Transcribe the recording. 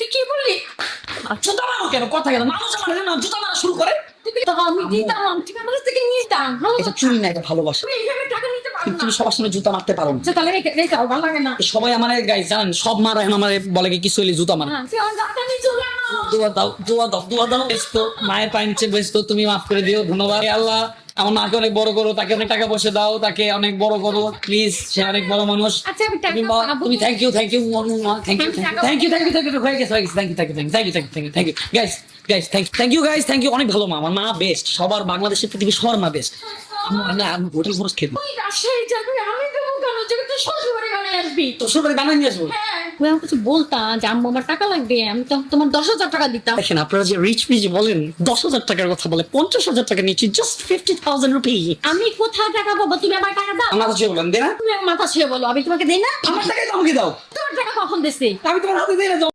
তুই কি বললি? জুতা মারো কেন? কথা কেন? মানুষ আমার না জুতা মারা শুরু করে। আমি দিতাম, তুমি আমার কাছ থেকে নিতাম। এটা চুরি না, এটা ভালোবাসা। তুমি এইভাবে টাকা নিতে পারো কিন্তু না। তুমি সবার সামনে জুতা মারতে পারো না। আচ্ছা, তাহলে রেখে দাও, ভালো লাগে না। সবাই আমার গাইস জানেন, সব মারা এখন আমার বলে কি কিছু হইলে জুতা মারা। হ্যাঁ, তুই আমার টাকা নিয়ে চলে আনো। দোয়া দাও, দোয়া দাও, দোয়া দাও। বেস্ত মায়ের পায়ে নিচে বেস্ত, তুমি মাফ করে দিও। ধন্যবাদ হে আল্লাহ, আমার মাকে অনেক বড় করো, তাকে অনেক টাকা পয়সা দাও, তাকে অনেক বড় করো প্লিজ। সে অনেক বড় মানুষ। আচ্ছা, আমি টাকা পাবো। তুমি thank you, thank you, thank you, thank you, thank you, thank you, হয়ে গেছে, হয়ে গেছে। Thank you, thank you, thank you, thank you, thank you, guys, guys, thank you, guys, thank you. অনেক ভালো মা, আমার মা বেস্ট, সবার বাংলাদেশের পৃথিবীর সবার মা বেস্ট। না আমি হোটেল খরচ খেতে তুই রাজশাহী যাবি, আমি দেবো কেন? যেটা তুই শ্বশুরবাড়ি গানে আসবি। তো সবাই বানাই নিয়ে আসবো। হ্যাঁ, তুমি আমার কিছু বলতা যে আম্মু আমার টাকা লাগবে, আমি তো তোমার 10,000 টাকা দিতাম। দেখেন আপনারা যে রিচ পিচ বলেন, 10,000 টাকার কথা বলে 50,000 টাকা নিচ্ছি, জাস্ট 50,000 রুপি। আমি কোথায় টাকা পাবো? তুমি আমার টাকা দাও। আমার কাছে বলেন দে না, তুমি আমার মাথা ছুঁয়ে বলো, আমি তোমাকে দেই না। আমার টাকাই তো আমাকে দাও। তোমার টাকা কখন দিছি? আমি তোমার হাতে দিয়ে না।